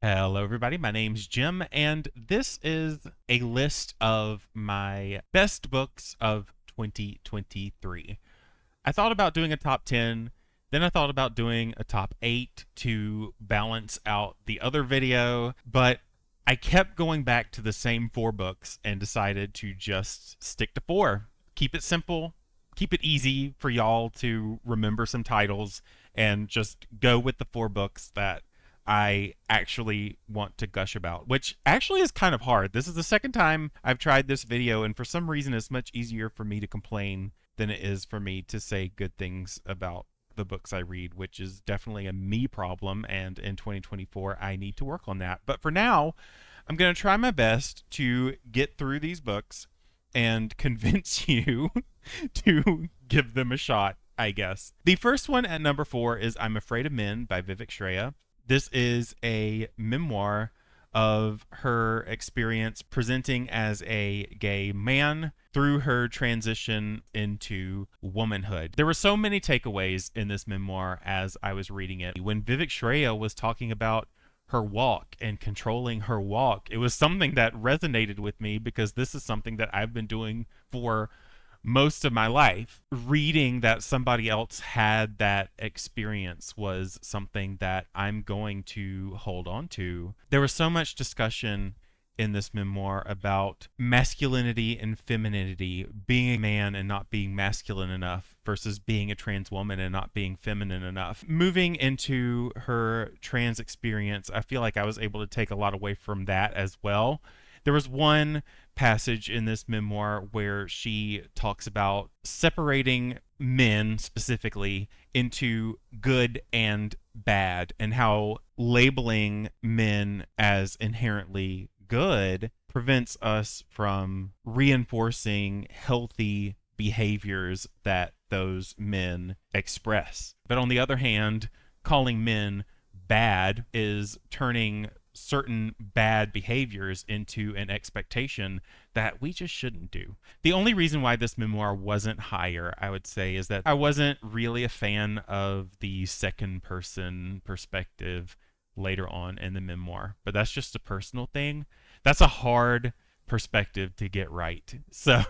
Hello, everybody. My name's Jim, and this is a list of my best books of 2023. I thought about doing a top 10, then I thought about doing a top 8 to balance out the other video, but I kept going back to the same 4 books and decided to just stick to 4. Keep it simple, keep it easy for y'all to remember some titles, and just go with the 4 books that I actually want to gush about, which actually is kind of hard. This is the second time I've tried this video, and for some reason it's much easier for me to complain than it is for me to say good things about the books I read, which is definitely a me problem, and in 2024 I need to work on that. But for now, I'm going to try my best to get through these books and convince you to give them a shot, I guess. The first one at number 4 is I'm Afraid of Men by Vivek Shraya. This is a memoir of her experience presenting as a gay man through her transition into womanhood. There were so many takeaways in this memoir as I was reading it. When Vivek Shraya was talking about her walk and controlling her walk, it was something that resonated with me because this is something that I've been doing for most of my life. Reading that somebody else had that experience was something that I'm going to hold on to. There was so much discussion in this memoir about masculinity and femininity, being a man and not being masculine enough versus being a trans woman and not being feminine enough. Moving into her trans experience, I feel like I was able to take a lot away from that as well. There was one passage in this memoir where she talks about separating men specifically into good and bad, and how labeling men as inherently good prevents us from reinforcing healthy behaviors that those men express. But on the other hand, calling men bad is turning certain bad behaviors into an expectation that we just shouldn't do. The only reason why this memoir wasn't higher, I would say, is that I wasn't really a fan of the second person perspective later on in the memoir. But that's just a personal thing. That's a hard perspective to get right. So,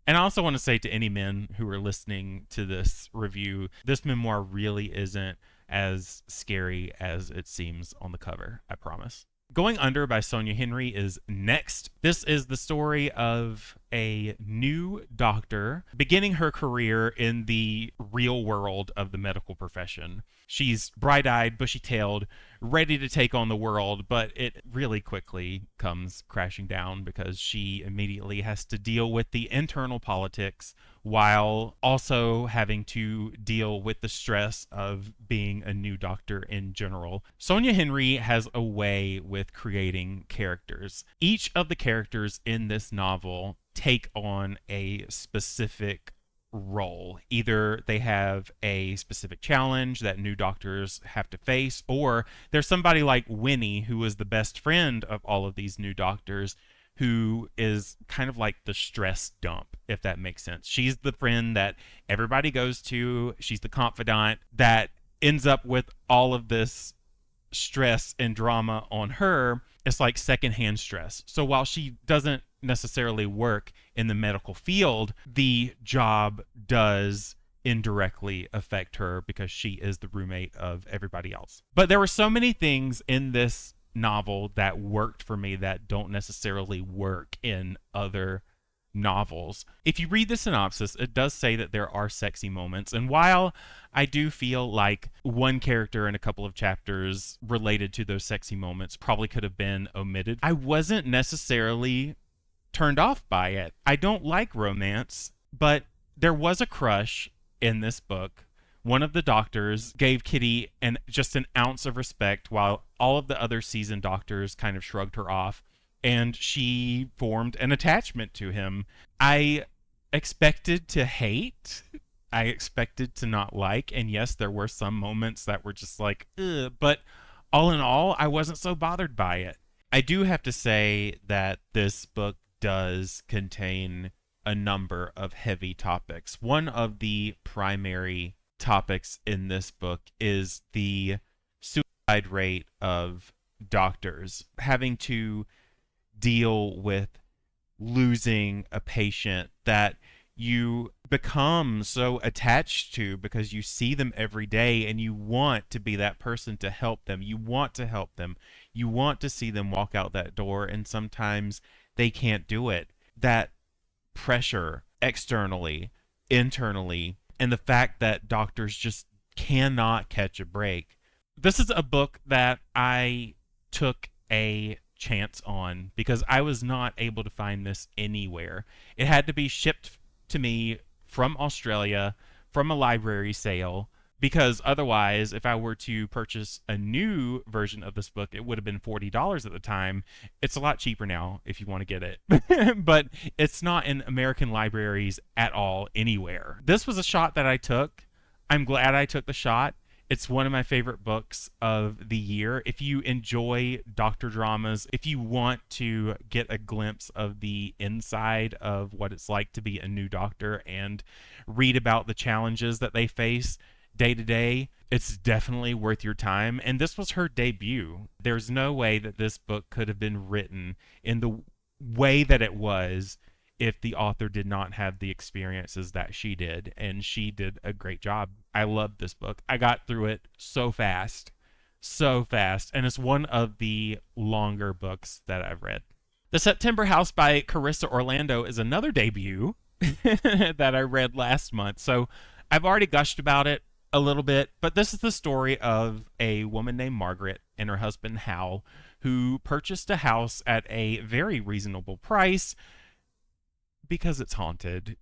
and I also want to say to any men who are listening to this review, this memoir really isn't as scary as it seems on the cover, I promise. Going Under by Sonia Henry is next. This is the story of a new doctor beginning her career in the real world of the medical profession. She's bright-eyed, bushy-tailed, ready to take on the world, but it really quickly comes crashing down because she immediately has to deal with the internal politics while also having to deal with the stress of being a new doctor in general. Sonia Henry has a way with creating characters. Each of the characters in this novel take on a specific role. Either they have a specific challenge that new doctors have to face, or there's somebody like Winnie, who is the best friend of all of these new doctors, who is kind of like the stress dump, if that makes sense. She's the friend that everybody goes to. She's the confidant that ends up with all of this stress and drama on her. It's like secondhand stress. So while she doesn't necessarily work in the medical field, the job does indirectly affect her because she is the roommate of everybody else. But there were so many things in this novel that worked for me that don't necessarily work in other novels. If you read the synopsis, it does say that there are sexy moments, and while I do feel like one character in a couple of chapters related to those sexy moments probably could have been omitted, I wasn't necessarily turned off by it. I don't like romance, but there was a crush in this book. One of the doctors gave Kitty just an ounce of respect while all of the other seasoned doctors kind of shrugged her off, and she formed an attachment to him. I expected to hate. I expected to not like, and yes, there were some moments that were just like, ugh, but all in all, I wasn't so bothered by it. I do have to say that this book does contain a number of heavy topics. One of the primary topics in this book is the suicide rate of doctors, having to deal with losing a patient that you become so attached to because you see them every day and you want to be that person to help them. You want to help them. You want to see them walk out that door, and sometimes they can't do it. That pressure externally, internally, and the fact that doctors just cannot catch a break. This is a book that I took a chance on because I was not able to find this anywhere. It had to be shipped to me from Australia from a library sale, because otherwise, if I were to purchase a new version of this book, it would have been $40 at the time. It's a lot cheaper now if you want to get it. But it's not in American libraries at all anywhere. This was a shot that I took. I'm glad I took the shot. It's one of my favorite books of the year. If you enjoy doctor dramas, if you want to get a glimpse of the inside of what it's like to be a new doctor and read about the challenges that they face day to day, it's definitely worth your time. And this was her debut. There's no way that this book could have been written in the way that it was if the author did not have the experiences that she did, and she did a great job. I loved this book. I got through it so fast, and it's one of the longer books that I've read. The September House by Carissa Orlando is another debut that I read last month, so I've already gushed about it a little bit, but this is the story of a woman named Margaret and her husband Hal, who purchased a house at a very reasonable price because it's haunted.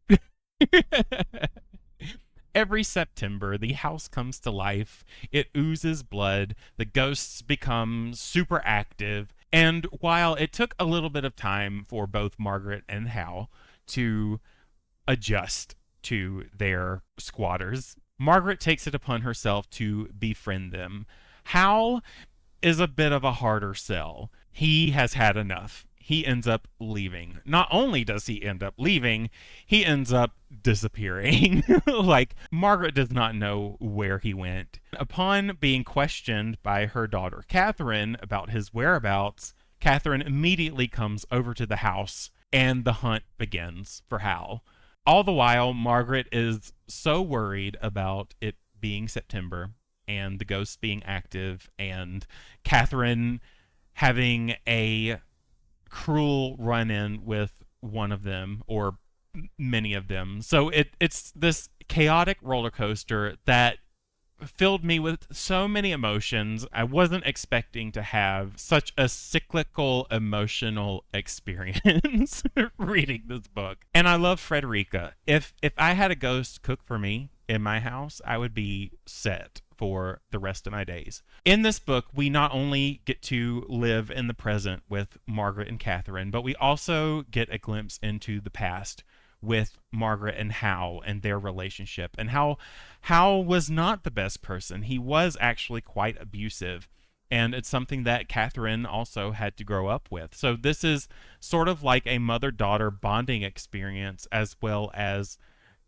Every September, the house comes to life. It oozes blood. The ghosts become super active. And while it took a little bit of time for both Margaret and Hal to adjust to their squatters, Margaret takes it upon herself to befriend them. Hal is a bit of a harder sell. He has had enough. He ends up leaving. Not only does he end up leaving, he ends up disappearing. Like, Margaret does not know where he went. Upon being questioned by her daughter Catherine about his whereabouts, Catherine immediately comes over to the house and the hunt begins for Hal. All the while, Margaret is so worried about it being September and the ghosts being active and Catherine having a cruel run-in with one of them or many of them. So it's this chaotic roller coaster that filled me with so many emotions. I wasn't expecting to have such a cyclical emotional experience reading this book. And I love Frederica. If I had a ghost cook for me in my house, I would be set for the rest of my days. In this book, we not only get to live in the present with Margaret and Catherine, but we also get a glimpse into the past with Margaret and Hal and their relationship. And Hal was not the best person. He was actually quite abusive. And it's something that Catherine also had to grow up with. So this is sort of like a mother-daughter bonding experience, as well as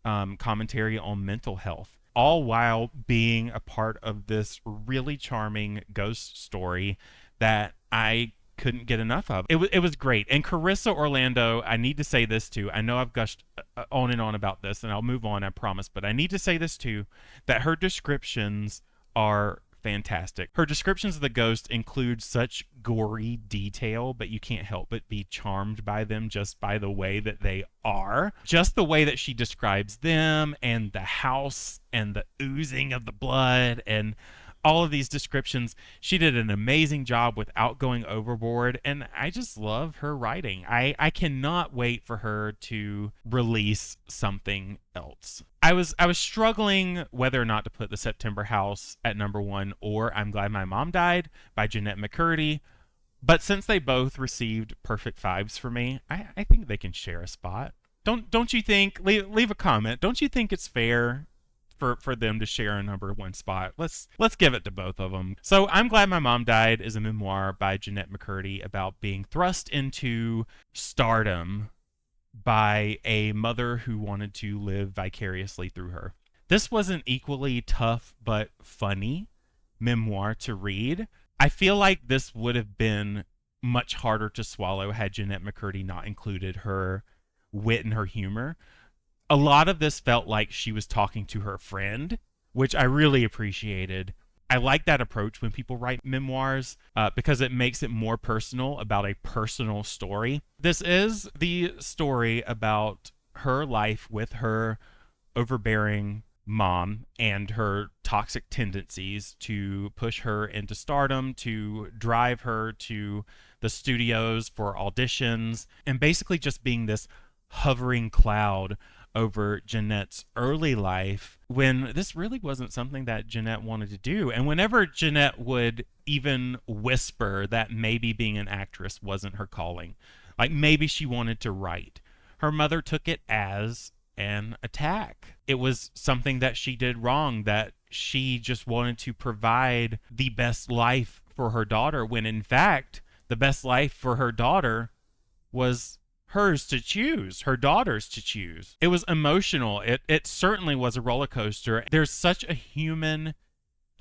commentary on mental health, all while being a part of this really charming ghost story that I couldn't get enough of. It was great. And Carissa Orlando, I need to say this too. I know I've gushed on and on about this, and I'll move on, I promise. But I need to say this too, that her descriptions are fantastic. Her descriptions of the ghost include such gory detail, but you can't help but be charmed by them just by the way that they are. Just the way that she describes them and the house and the oozing of the blood and all of these descriptions. She did an amazing job without going overboard, and I just love her writing. I cannot wait for her to release something else. I was struggling whether or not to put The September House at number 1 or I'm Glad My Mom Died by Jeanette McCurdy, but since they both received perfect 5s for me, I think they can share a spot. Don't you think? Leave a comment. Don't you think it's fair for them to share a number 1 spot? Let's give it to both of them. So I'm Glad My Mom Died is a memoir by Jeanette McCurdy about being thrust into stardom by a mother who wanted to live vicariously through her. This was an equally tough but funny memoir to read. I feel like this would have been much harder to swallow had Jeanette McCurdy not included her wit and her humor. A lot of this felt like she was talking to her friend, which I really appreciated. I like that approach when people write memoirs because it makes it more personal about a personal story. This is the story about her life with her overbearing mom and her toxic tendencies to push her into stardom, to drive her to the studios for auditions, and basically just being this hovering cloud over Jeanette's early life when this really wasn't something that Jeanette wanted to do. And whenever Jeanette would even whisper that maybe being an actress wasn't her calling, like maybe she wanted to write, her mother took it as an attack. It was something that she did wrong, that she just wanted to provide the best life for her daughter, when in fact, the best life for her daughter was hers to choose, her daughter's to choose. It was emotional. It certainly was a roller coaster. There's such a human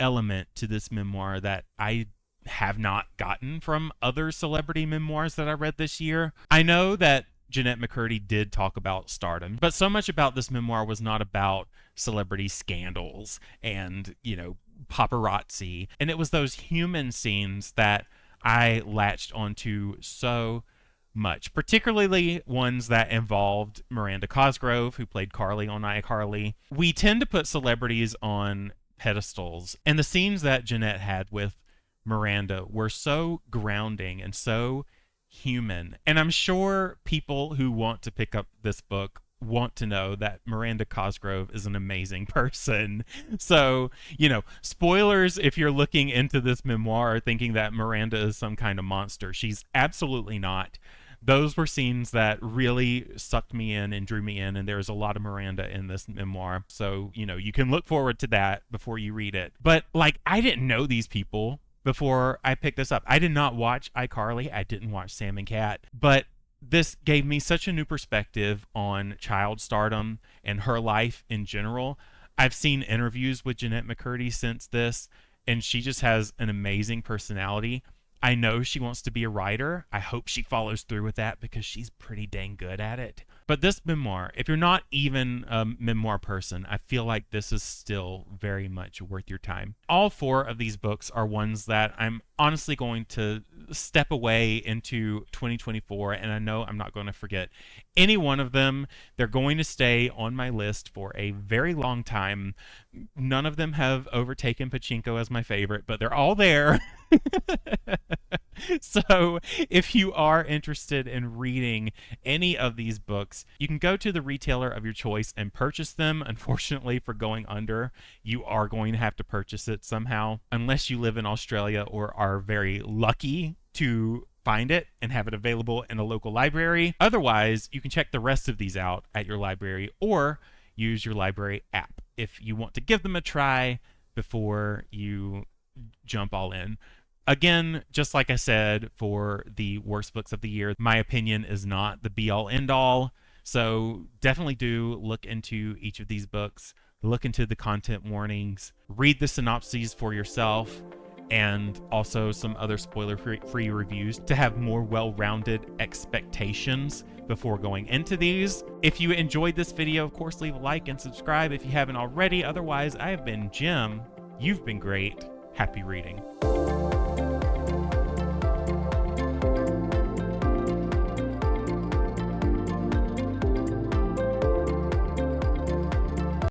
element to this memoir that I have not gotten from other celebrity memoirs that I read this year. I know that Jeanette McCurdy did talk about stardom, but so much about this memoir was not about celebrity scandals and, paparazzi. And it was those human scenes that I latched onto so much, particularly ones that involved Miranda Cosgrove, who played Carly on iCarly. We tend to put celebrities on pedestals, and the scenes that Jeanette had with Miranda were so grounding and so human. And I'm sure people who want to pick up this book want to know that Miranda Cosgrove is an amazing person. So, spoilers if you're looking into this memoir thinking that Miranda is some kind of monster. She's absolutely not. Those were scenes that really sucked me in and drew me in, and there's a lot of Miranda in this memoir. So, you can look forward to that before you read it. But, I didn't know these people before I picked this up. I did not watch iCarly. I didn't watch Sam and Cat. But this gave me such a new perspective on child stardom and her life in general. I've seen interviews with Jeanette McCurdy since this, and she just has an amazing personality. I know she wants to be a writer. I hope she follows through with that because she's pretty dang good at it. But this memoir, if you're not even a memoir person, I feel like this is still very much worth your time. All 4 of these books are ones that I'm honestly going to step away into 2024, and I know I'm not going to forget any one of them. They're going to stay on my list for a very long time. None of them have overtaken Pachinko as my favorite, but they're all there. So if you are interested in reading any of these books, you can go to the retailer of your choice and purchase them. Unfortunately, for Going Under, you are going to have to purchase it somehow, unless you live in Australia or are very lucky to find it and have it available in a local library. Otherwise, you can check the rest of these out at your library or use your library app if you want to give them a try before you jump all in. Again, just like I said, for the worst books of the year, my opinion is not the be-all, end-all. So definitely do look into each of these books, look into the content warnings, read the synopses for yourself, and also some other spoiler-free reviews to have more well-rounded expectations before going into these. If you enjoyed this video, of course, leave a like and subscribe if you haven't already. Otherwise, I have been Jim. You've been great. Happy reading.